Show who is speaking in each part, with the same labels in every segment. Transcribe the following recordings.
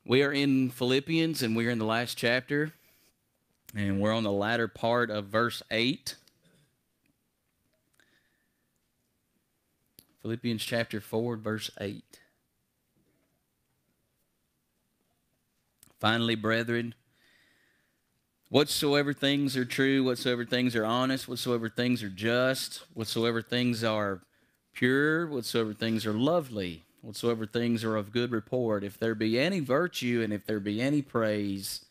Speaker 1: We are in Philippians, and we're in the last chapter, and we're on the latter part of verse 8. Philippians chapter 4, verse 8. Finally, brethren, whatsoever things are true, whatsoever things are honest, whatsoever things are just, whatsoever things are pure, whatsoever things are lovely, whatsoever things are of good report, if there be any virtue and if there be any praise,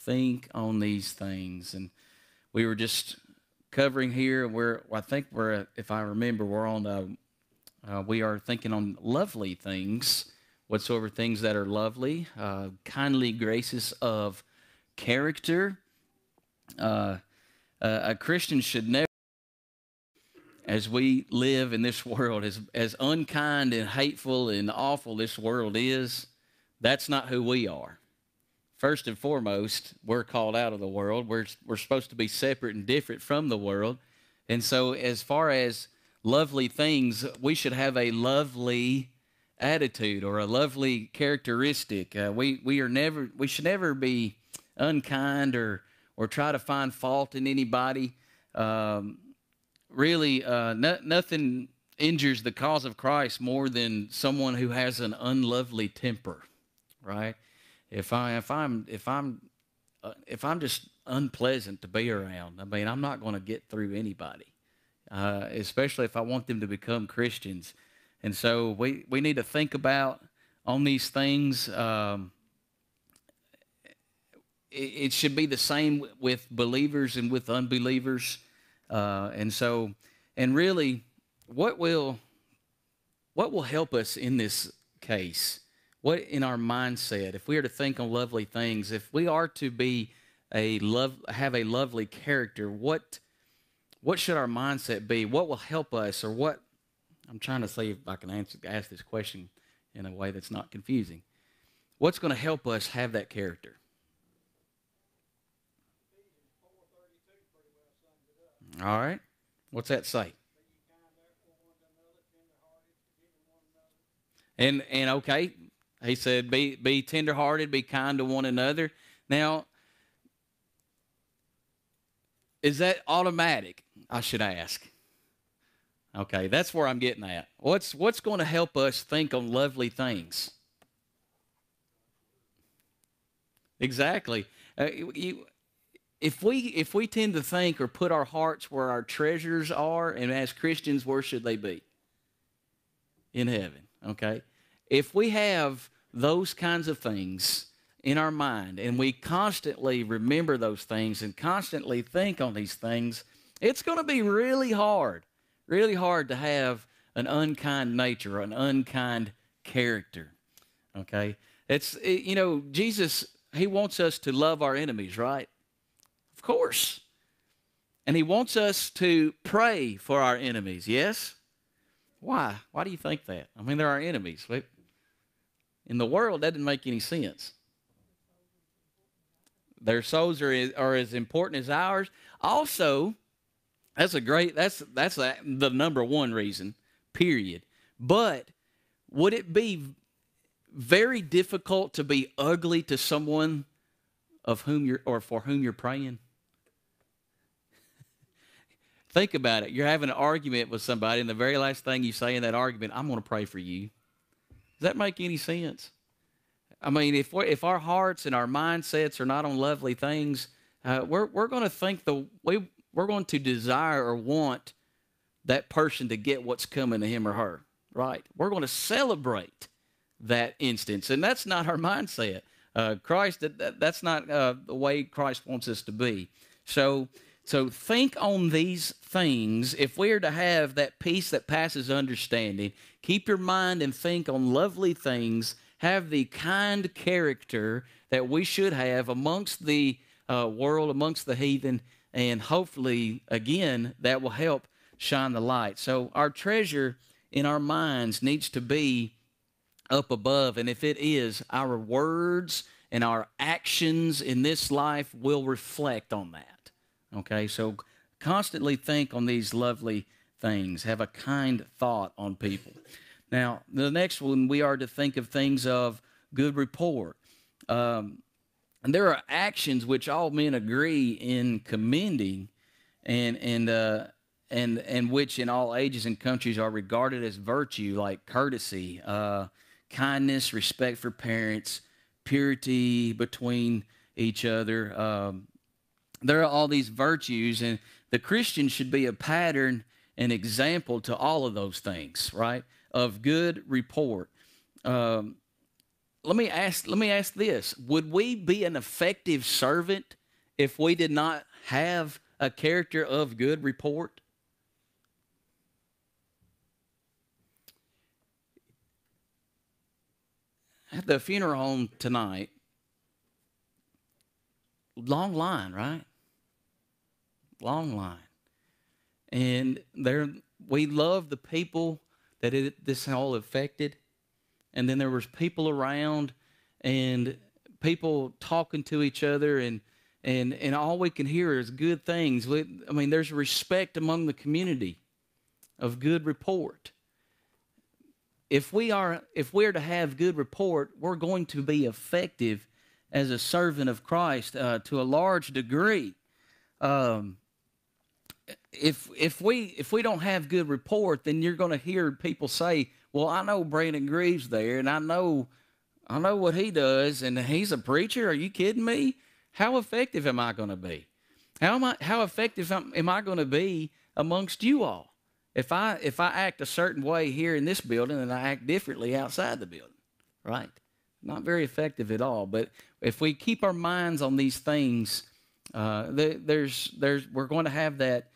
Speaker 1: think on these things. And we were just covering here, and I think if I remember, we're on, we are thinking on lovely things, whatsoever things that are lovely, kindly graces of character. A Christian should never, as we live in this world, as unkind and hateful and awful this world is, that's not who we are. First and foremost, we're called out of the world. We're supposed to be separate and different from the world. And so as far as lovely things, we should have a lovely attitude or a lovely characteristic. We should never be unkind or try to find fault in anybody. Really, nothing injures the cause of Christ more than someone who has an unlovely temper, right? If I'm just unpleasant to be around, I mean, I'm not going to get through anybody, especially if I want them to become Christians. And so we need to think about on these things. It should be the same with believers and with unbelievers. And really, what will help us in this case? What in our mindset, if we are to think on lovely things, if we are to be have a lovely character, what should our mindset be? What will help us, or what? I'm trying to see if I can ask this question in a way that's not confusing. What's going to help us have that character? All right. What's that say? And okay, he said, be tenderhearted, be kind to one another. Now, is that automatic? I should ask. Okay, that's where I'm getting at. What's going to help us think on lovely things? Exactly. If we tend to think or put our hearts where our treasures are, and as Christians, where should they be? In heaven, okay? If we have those kinds of things in our mind, and we constantly remember those things and constantly think on these things, it's going to be really hard to have an unkind nature, an unkind character, okay? Jesus, he wants us to love our enemies, right? Of course. And he wants us to pray for our enemies, yes? Why? Why do you think that? I mean, they're our enemies. In the world, that didn't make any sense. Their souls are as important as ours. Also, that's the number one reason, period. But would it be very difficult to be ugly to someone for whom you're praying? Think about it. You're having an argument with somebody, and the very last thing you say in that argument, I'm going to pray for you. Does that make any sense? I mean, if our hearts and our mindsets are not on lovely things, we're going to think we're going to desire or want that person to get what's coming to him or her, right? We're going to celebrate that instance, and that's not our mindset. That's not the way Christ wants us to be. So think on these things. If we are to have that peace that passes understanding, keep your mind and think on lovely things. Have the kind character that we should have amongst the world, amongst the heathen, and hopefully, again, that will help shine the light. So our treasure in our minds needs to be up above, and if it is, our words and our actions in this life will reflect on that. Okay, so constantly think on these lovely things. Have a kind thought on people. Now, the next one, we are to think of things of good report. And there are actions which all men agree in commending, and which in all ages and countries are regarded as virtue, like courtesy, kindness, respect for parents, purity between each other. There are all these virtues, and the Christian should be a pattern and example to all of those things, right? Of good report. Um, let me ask this: would we be an effective servant if we did not have a character of good report? At the funeral home tonight, long line, right? Long line. And there, we love the people that this all affected. And then there was people around and people talking to each other, and all we can hear is good things. I mean, there's respect among the community of good report. If we're to have good report, we're going to be effective as a servant of Christ to a large degree. Um, if we don't have good report, then you're going to hear people say, "Well, I know Brandon Greaves there, and I know what he does, and he's a preacher. Are you kidding me? How effective am I going to be? How effective am I going to be amongst you all if I act a certain way here in this building and I act differently outside the building, right? Not very effective at all. But if we keep our minds on these things, we're going to have that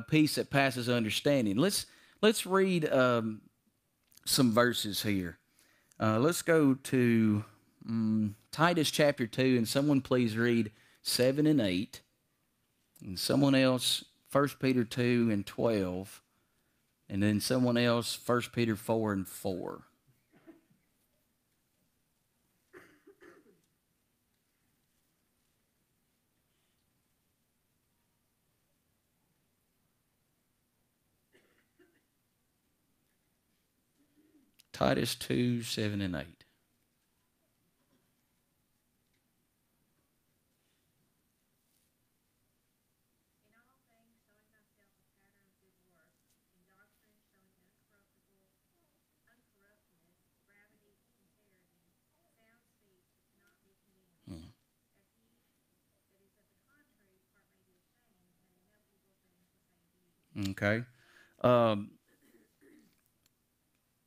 Speaker 1: peace that passes understanding. Let's read some verses here. Let's go to Titus chapter 2, and someone please read 7 and 8. And someone else, 1 Peter 2 and 12. And then someone else, 1 Peter 4 and 4. Titus 2, 7 and 8. Okay. Um,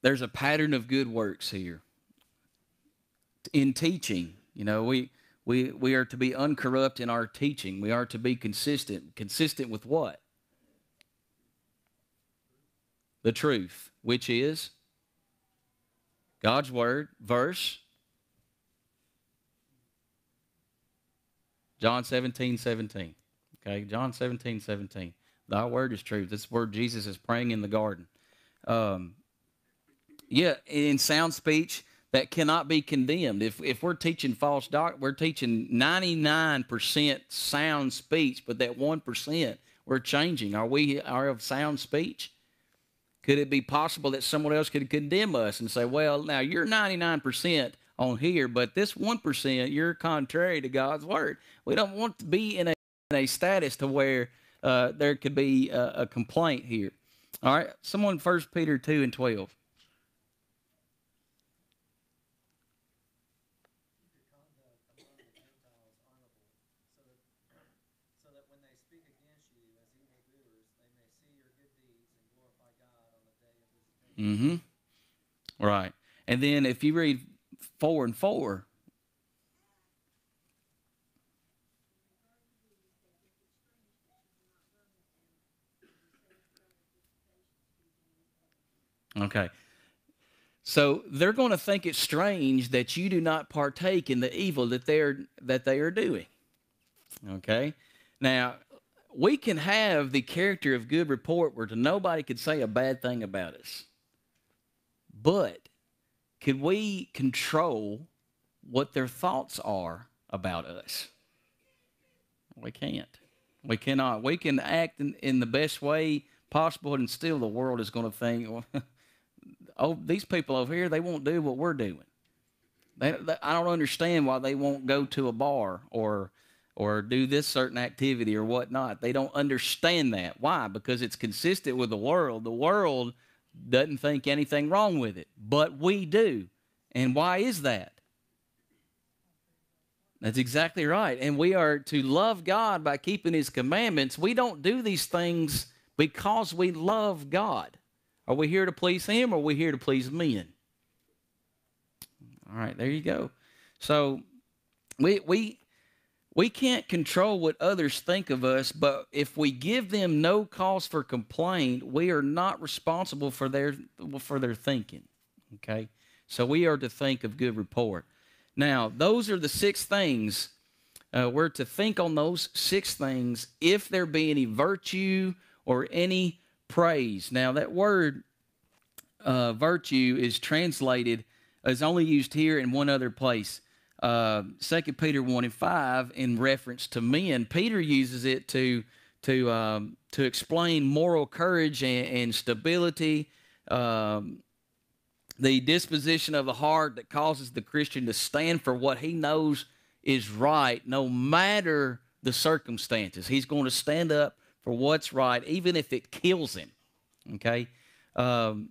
Speaker 1: there's a pattern of good works here. In teaching, we are to be uncorrupt in our teaching. We are to be consistent. Consistent with what? The truth, which is God's word. Verse John 17:17. Okay, John 17:17. Thy word is truth. This word Jesus is praying in the garden. Um, yeah, in sound speech that cannot be condemned. If we're teaching false doctrine, we're teaching 99% sound speech, but that 1% we're changing. Are of sound speech? Could it be possible that someone else could condemn us and say, well, now you're 99% on here, but this 1%, you're contrary to God's word. We don't want to be in a status to where there could be a complaint here. All right, someone 1 Peter 2 and 12. Mm-hmm. Right. And then if you read 4 and 4. Okay. So they're going to think it's strange that you do not partake in the evil that they are doing. Okay. Now, we can have the character of good report where nobody could say a bad thing about us. But could we control what their thoughts are about us? We can't. We cannot. We can act in the best way possible, and still the world is going to think, well, oh, these people over here, they won't do what we're doing. I don't understand why they won't go to a bar or do this certain activity or whatnot. They don't understand that. Why? Because it's consistent with the world. The world doesn't think anything wrong with it, but we do. And why is that? That's exactly right. And we are to love God by keeping his commandments. We don't do these things because we love God. Are we here to please him, or are we here to please men? All right, there you go. So we can't control what others think of us, but if we give them no cause for complaint, we are not responsible for their thinking. Okay? So we are to think of good report. Now, those are the 6 things. We're to think on those 6 things if there be any virtue or any praise. Now, that word virtue is only used here in one other place. 2 Peter 1:5, in reference to men. Peter uses it to explain moral courage and stability, the disposition of the heart that causes the Christian to stand for what he knows is right, no matter the circumstances. He's going to stand up for what's right, even if it kills him. Okay? And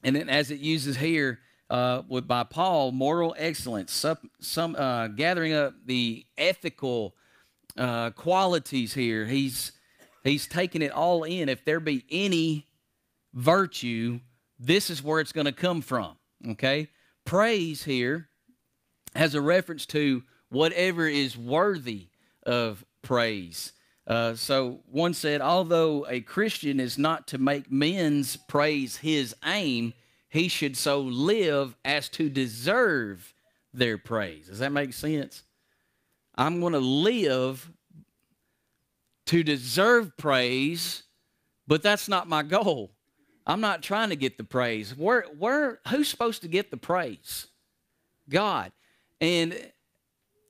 Speaker 1: then as it uses here by Paul, moral excellence, gathering up the ethical qualities here. He's taking it all in. If there be any virtue, this is where it's going to come from, okay? Praise here has a reference to whatever is worthy of praise. So one said, although a Christian is not to make men's praise his aim, he should so live as to deserve their praise. Does that make sense? I'm going to live to deserve praise, but that's not my goal. I'm not trying to get the praise. Who's supposed to get the praise? God. And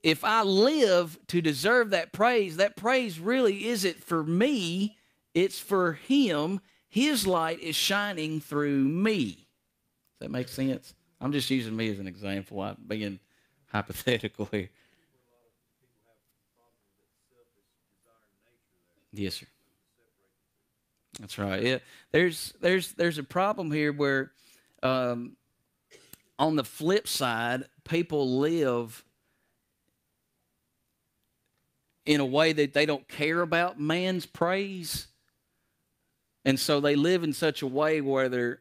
Speaker 1: if I live to deserve that praise really isn't for me. It's for him. His light is shining through me. Does that make sense? I'm just using me as an example. I'm being hypothetical here. Yes, sir. That's right. Yeah, there's a problem here where, on the flip side, people live in a way that they don't care about man's praise, and so they live in such a way where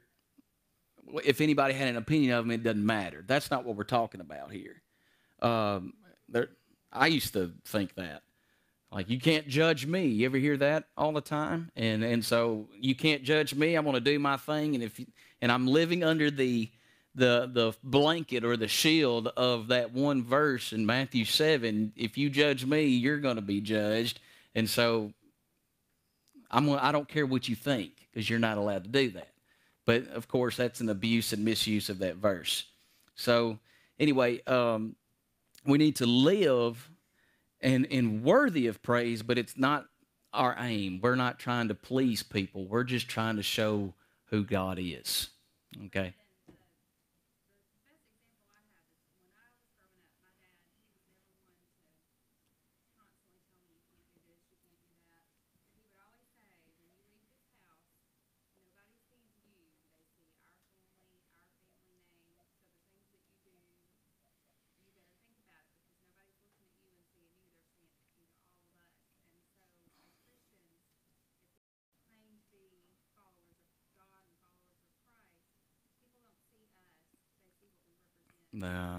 Speaker 1: if anybody had an opinion of them, it doesn't matter. That's not what we're talking about here. I used to think that. Like, you can't judge me. You ever hear that all the time? And so you can't judge me. I'm going to do my thing. And I'm living under the blanket or the shield of that one verse in Matthew 7. If you judge me, you're going to be judged. And so I don't care what you think, because you're not allowed to do that. But of course, that's an abuse and misuse of that verse. So anyway, we need to live and worthy of praise, but it's not our aim. We're not trying to please people. We're just trying to show who God is. Okay?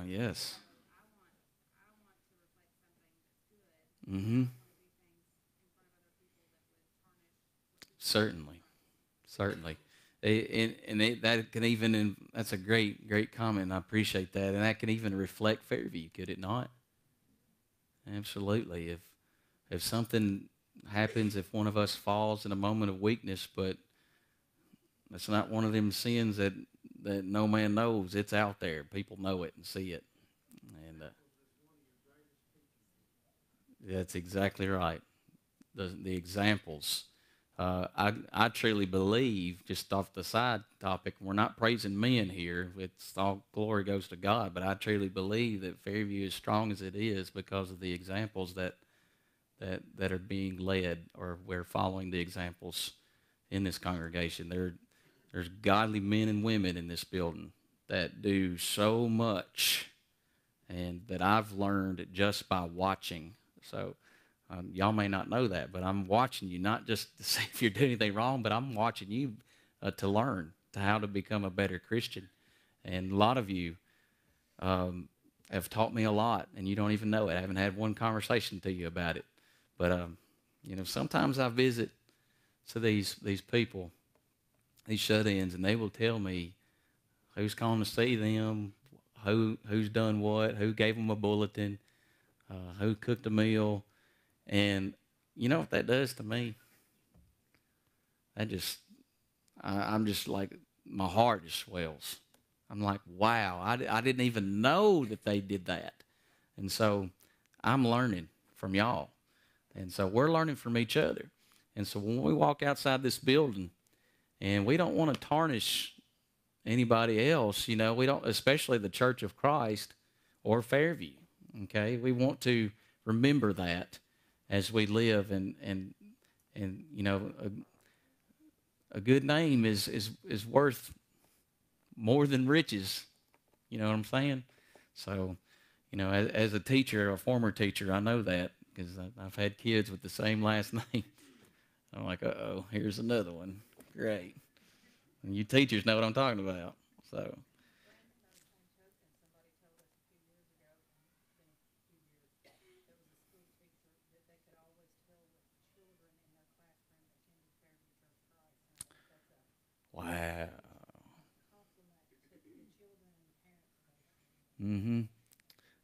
Speaker 1: Yes. Mm-hmm. Certainly. Certainly. That can even, that's a great comment. I appreciate that. And that can even reflect Fairview, could it not? Absolutely. If something happens, if one of us falls in a moment of weakness, but it's not one of them sins that no man knows. It's out there. People know it and see it. And that's exactly right. The examples I truly believe, just off the side topic, we're not praising men here. It's all glory goes to God. But I truly believe that Fairview is strong as it is because of the examples that are being led, or we're following the examples in this congregation. There's godly men and women in this building that do so much, and that I've learned just by watching. So y'all may not know that, but I'm watching you, not just to see if you're doing anything wrong, but I'm watching you to learn to how to become a better Christian. And a lot of you have taught me a lot, and you don't even know it. I haven't had one conversation to you about it. But, sometimes I visit these people, these shut-ins, and they will tell me who's calling to see them, who's done what, who gave them a bulletin, who cooked a meal. And you know what that does to me? I'm just like, my heart just swells. I'm like, wow, I didn't even know that they did that. And so I'm learning from y'all. And so we're learning from each other. And so when we walk outside this building, and we don't want to tarnish anybody else, we don't, especially the Church of Christ or Fairview, okay? We want to remember that as we live, and a good name is worth more than riches. You know what I'm saying? So, as a teacher, a former teacher, I know that because I've had kids with the same last name. I'm like, uh-oh, here's another one. Great. And you teachers know what I'm talking about. So. Wow. Mm-hmm.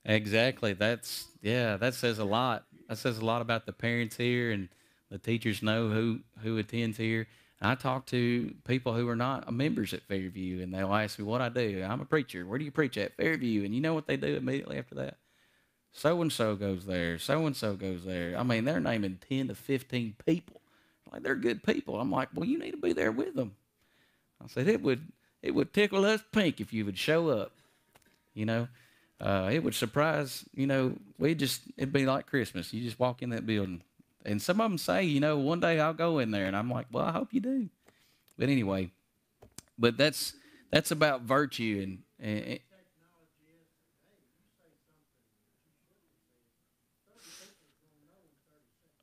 Speaker 1: Exactly. That says a lot. That says a lot about the parents here, and the teachers know who attends here. And I talk to people who are not members at Fairview, and they'll ask me what I do. I'm a preacher. Where do you preach at? Fairview. And you know what they do immediately after that? So-and-so goes there. So-and-so goes there. I mean, they're naming 10 to 15 people. Like, they're good people. I'm like, well, you need to be there with them. I said, it would tickle us pink if you would show up. It would surprise, it'd be like Christmas. You just walk in that building. And some of them say, one day I'll go in there. And I'm like, well, I hope you do. But anyway, that's about virtue. And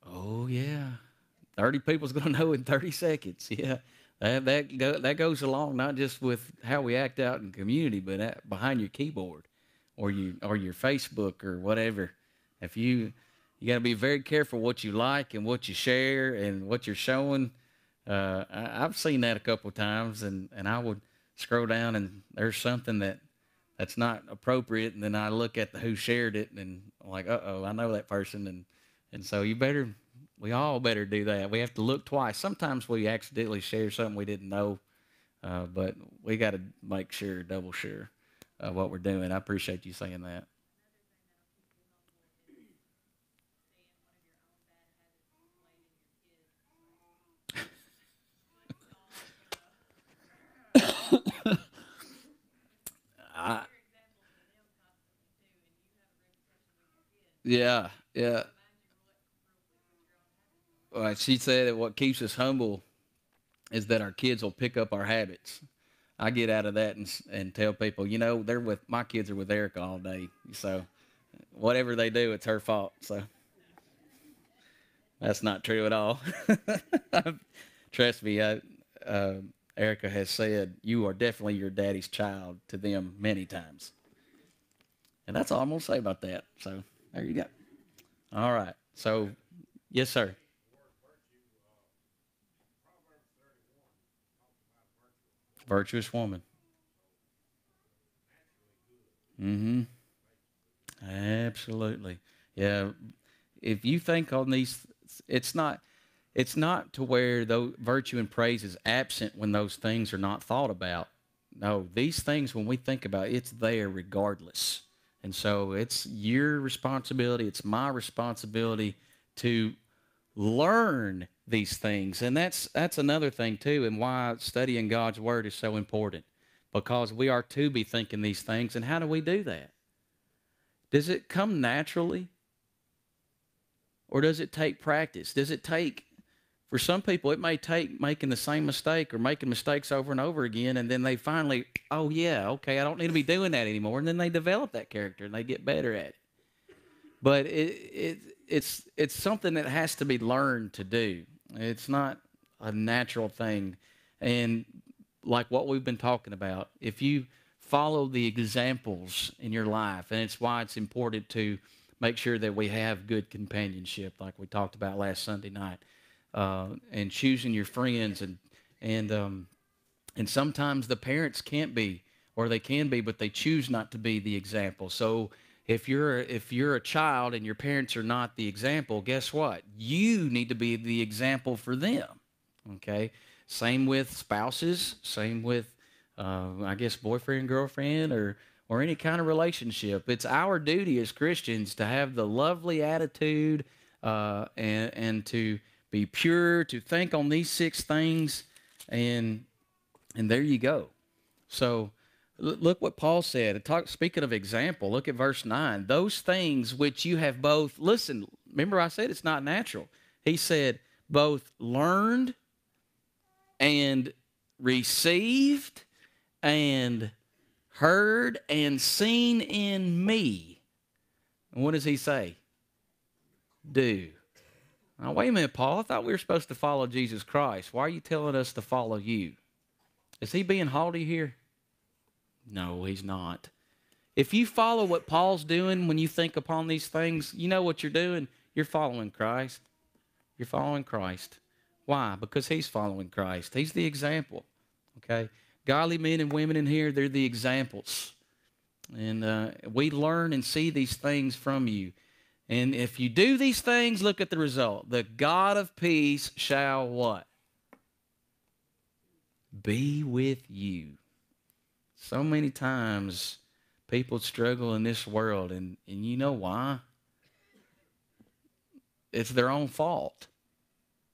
Speaker 1: oh, yeah. 30 people's going to know in 30 seconds. Yeah. That goes along not just with how we act out in community, but behind your keyboard or your Facebook or whatever. If you got to be very careful what you like and what you share and what you're showing. I've seen that a couple of times, and I would scroll down and there's something that's not appropriate, and then I look at who shared it, and I'm like, uh-oh, I know that person, and so we all better do that. We have to look twice. Sometimes we accidentally share something we didn't know, but we got to make sure, double sure, what we're doing. I appreciate you saying that. I, yeah, yeah. She said that what keeps us humble is that our kids will pick up our habits. I get out of that and tell people, my kids are with Erica all day, so whatever they do, it's her fault. So that's not true at all. Trust me, Erica has said you are definitely your daddy's child to them many times, and that's all I'm gonna say about that. So there you go. All right. So yes, sir. Virtuous woman. Mm-hmm. Absolutely. Yeah. If you think on these, it's not it's not to where though virtue and praise is absent when those things are not thought about. No, these things when we think about it, it's there regardless. And so it's your responsibility, it's my responsibility to learn these things. And that's another thing too, and why studying God's word is so important, because we are to be thinking these things. And how do we do that? Does it come naturally, or does it take practice? Does it take, for some people, it may take making the same mistake or making mistakes over and over again, and then they finally, oh yeah, okay, I don't need to be doing that anymore, and then they develop that character and they get better at it. But it's something that has to be learned to do. It's not a natural thing. And like what we've been talking about, if you follow the examples in your life, and it's why it's important to make sure that we have good companionship, like we talked about last Sunday night, and choosing your friends, and sometimes the parents can't be, or they can be, but they choose not to be the example. So if you're a child and your parents are not the example, guess what? You need to be the example for them. Okay. Same with spouses. Same with, I guess, boyfriend, girlfriend, or any kind of relationship. It's our duty as Christians to have the lovely attitude, and to be pure, to think on these 6 things, and there you go. So look what Paul said. Speaking of example, look at verse 9. Those things which you have both, listen, remember I said it's not natural. He said, both learned and received and heard and seen in me. And what does he say? Do. Now, wait a minute, Paul. I thought we were supposed to follow Jesus Christ. Why are you telling us to follow you? Is he being haughty here? No, he's not. If you follow what Paul's doing when you think upon these things, you know what you're doing? You're following Christ. You're following Christ. Why? Because he's following Christ. He's the example. Okay? Godly men and women in here, they're the examples. And we learn and see these things from you. And if you do these things, look at the result. The God of peace shall what? Be with you. So many times people struggle in this world, and you know why? It's their own fault.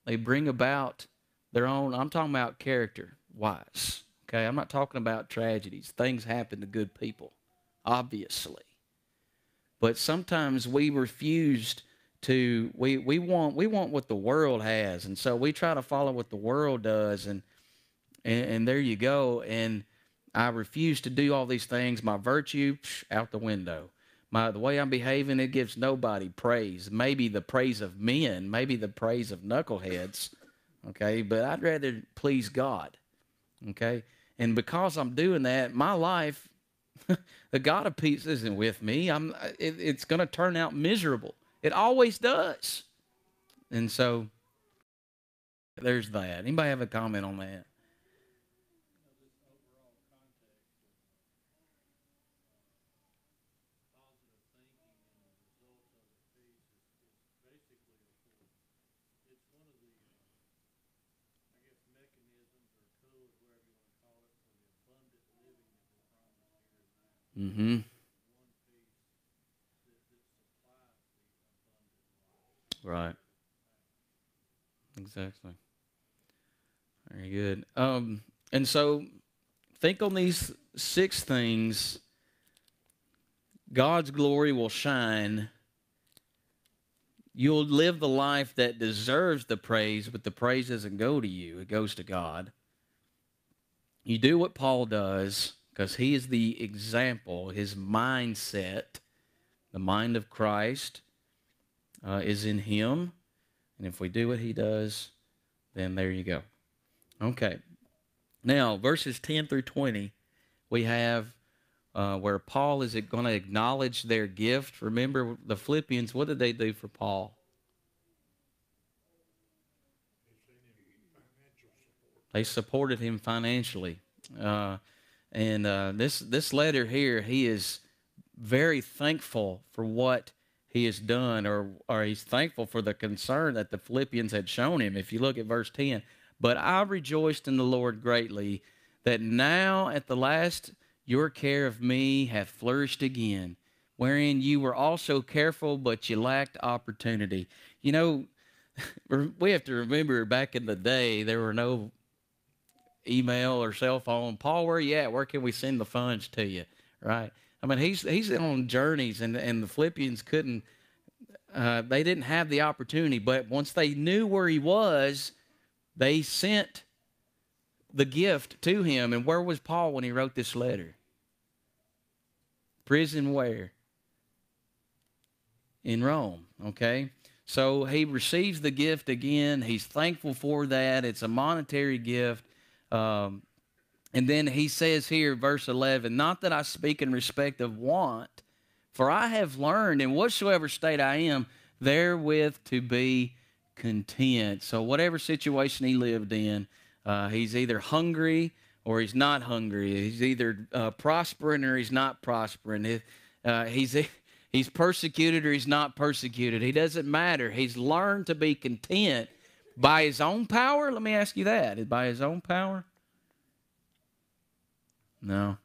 Speaker 1: They bring about their own, I'm talking about character-wise. Okay, I'm not talking about tragedies. Things happen to good people, obviously. But sometimes we refused to, we want what the world has, and so we try to follow what the world does, and there you go. And I refuse to do all these things. My virtue, out the window. The way I'm behaving, it gives nobody praise. Maybe the praise of men, maybe the praise of knuckleheads, okay? But I'd rather please God, okay? And because I'm doing that, my life, the God of peace isn't with me. It's going to turn out miserable. It always does. And so there's that. Anybody have a comment on that? Mm-hmm. Right. Exactly. Very good. And so think on these 6 things. God's glory will shine. You'll live the life that deserves the praise, but the praise doesn't go to you. It goes to God. You do what Paul does, because he is the example. His mindset, the mind of Christ, is in him. And if we do what he does, then there you go. Okay. Now, verses 10 through 20, we have where Paul is going to acknowledge their gift. Remember, the Philippians, what did they do for Paul? They supported him financially. And this letter here, he is very thankful for what he has done, or he's thankful for the concern that the Philippians had shown him. If you look at verse 10, but I rejoiced in the Lord greatly that now at the last your care of me hath flourished again, wherein you were also careful, but you lacked opportunity. You know, We have to remember back in the day, there were no email or cell phone. Paul, where you at? Where can we send the funds to you? Right? I mean, he's on journeys, and the Philippians couldn't. They didn't have the opportunity, but once they knew where he was, they sent the gift to him. And where was Paul when he wrote this letter? Prison where? In Rome, okay? So he receives the gift again. He's thankful for that. It's a monetary gift. And then he says here, verse 11, not that I speak in respect of want, for I have learned in whatsoever state I am, therewith to be content. So whatever situation he lived in, he's either hungry or he's not hungry. He's either prospering or he's not prospering. He's persecuted or he's not persecuted. He doesn't matter. He's learned to be content by his own power. Let me ask you that. By his own power? No.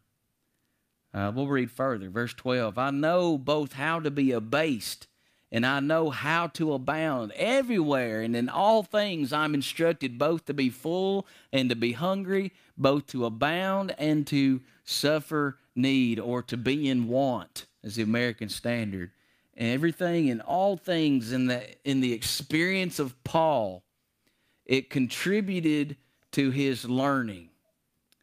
Speaker 1: We'll read further. Verse 12. I know both how to be abased and I know how to abound. Everywhere and in all things I'm instructed both to be full and to be hungry, both to abound and to suffer need, or to be in want, as the American Standard. And everything and all things in the experience of Paul, it contributed to his learning.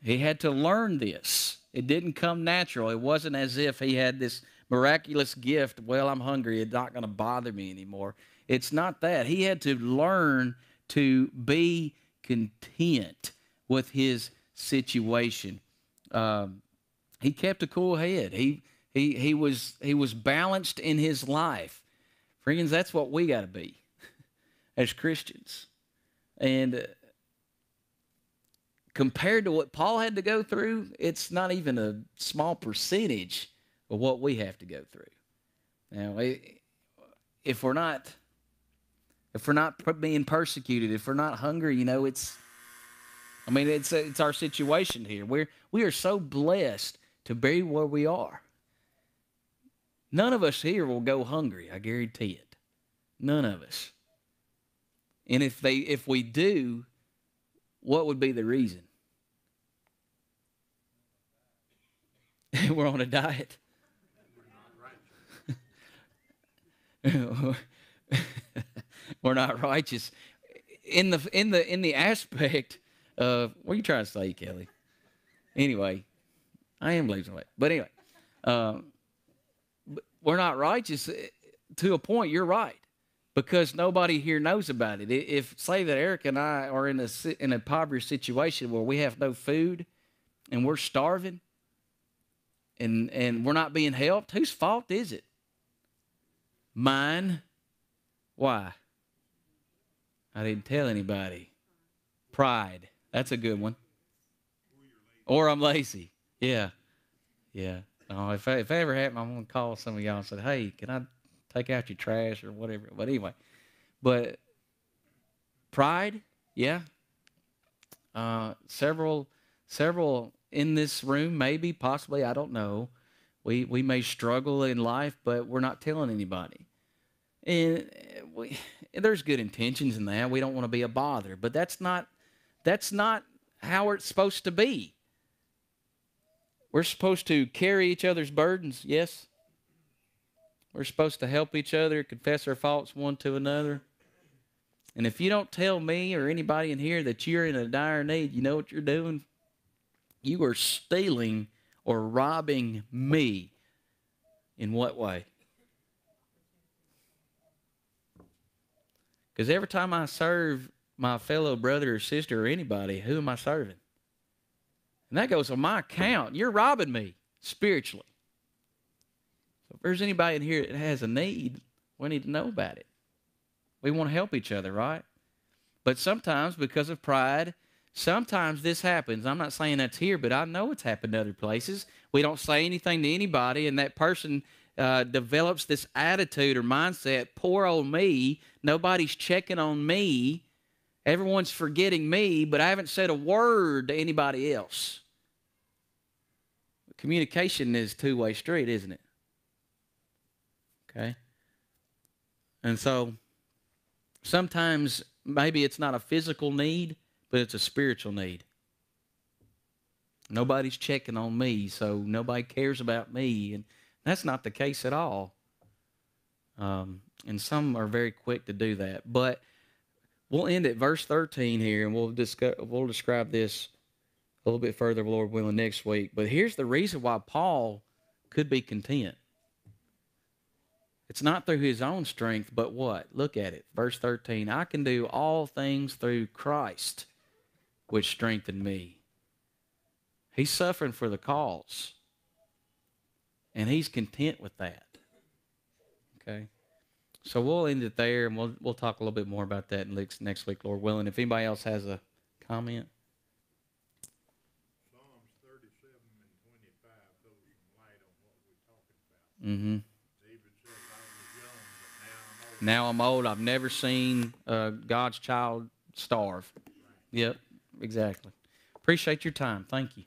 Speaker 1: He had to learn this. It didn't come natural. It wasn't as if he had this miraculous gift. Well, I'm hungry. It's not going to bother me anymore. It's not that. He had to learn to be content with his situation. He kept a cool head. He was balanced in his life. Friends, that's what we got to be as Christians. And compared to what Paul had to go through, it's not even a small percentage of what we have to go through. Now, if we're not being persecuted, if we're not hungry, it's our situation here. We are so blessed to be where we are. None of us here will go hungry, I guarantee it. None of us. And if we do, what would be the reason? We're on a diet. We're not righteous. In the aspect of, what are you trying to say, Kelly? Anyway, I am losing weight. But anyway, we're not righteous to a point. You're right. Because nobody here knows about it. If, say that Eric and I are in an impoverished situation where we have no food and we're starving and we're not being helped, whose fault is it? Mine. Why? I didn't tell anybody. Pride. That's a good one. Or I'm lazy. Yeah. If I ever happen, I'm going to call some of y'all and say, hey, can I take out your trash or whatever? But anyway. But pride, yeah. Several in this room, maybe, possibly, I don't know. We may struggle in life, but we're not telling anybody. And there's good intentions in that. We don't want to be a bother, but that's not how it's supposed to be. We're supposed to carry each other's burdens, yes. We're supposed to help each other, confess our faults one to another. And if you don't tell me or anybody in here that you're in a dire need, you know what you're doing? You are stealing or robbing me. In what way? Because every time I serve my fellow brother or sister or anybody, who am I serving? And that goes on my account. You're robbing me spiritually. So if there's anybody in here that has a need, we need to know about it. We want to help each other, right? But sometimes, because of pride, sometimes this happens. I'm not saying that's here, but I know it's happened other places. We don't say anything to anybody, and that person develops this attitude or mindset, poor old me, nobody's checking on me, everyone's forgetting me, but I haven't said a word to anybody else. Communication is a two-way street, isn't it? Okay? And so Sometimes maybe it's not a physical need, but it's a spiritual need. Nobody's checking on me, so nobody cares about me. And that's not the case at all. And some are very quick to do that. But we'll end at verse 13 here, and we'll describe this a little bit further, Lord willing, next week. But here's the reason why Paul could be content. It's not through his own strength, but what? Look at it. Verse 13. I can do all things through Christ, which strengthened me. He's suffering for the cause. And he's content with that. Okay? So we'll end it there, and we'll talk a little bit more about that next week, Lord willing. If anybody else has a comment.
Speaker 2: Psalms 37 and 25 throws some light on what we're talking about.
Speaker 1: Mm-hmm.
Speaker 2: David says, I was young, but
Speaker 1: Now I'm old. I've never seen God's child starve.
Speaker 2: Right.
Speaker 1: Yep, exactly. Appreciate your time. Thank you.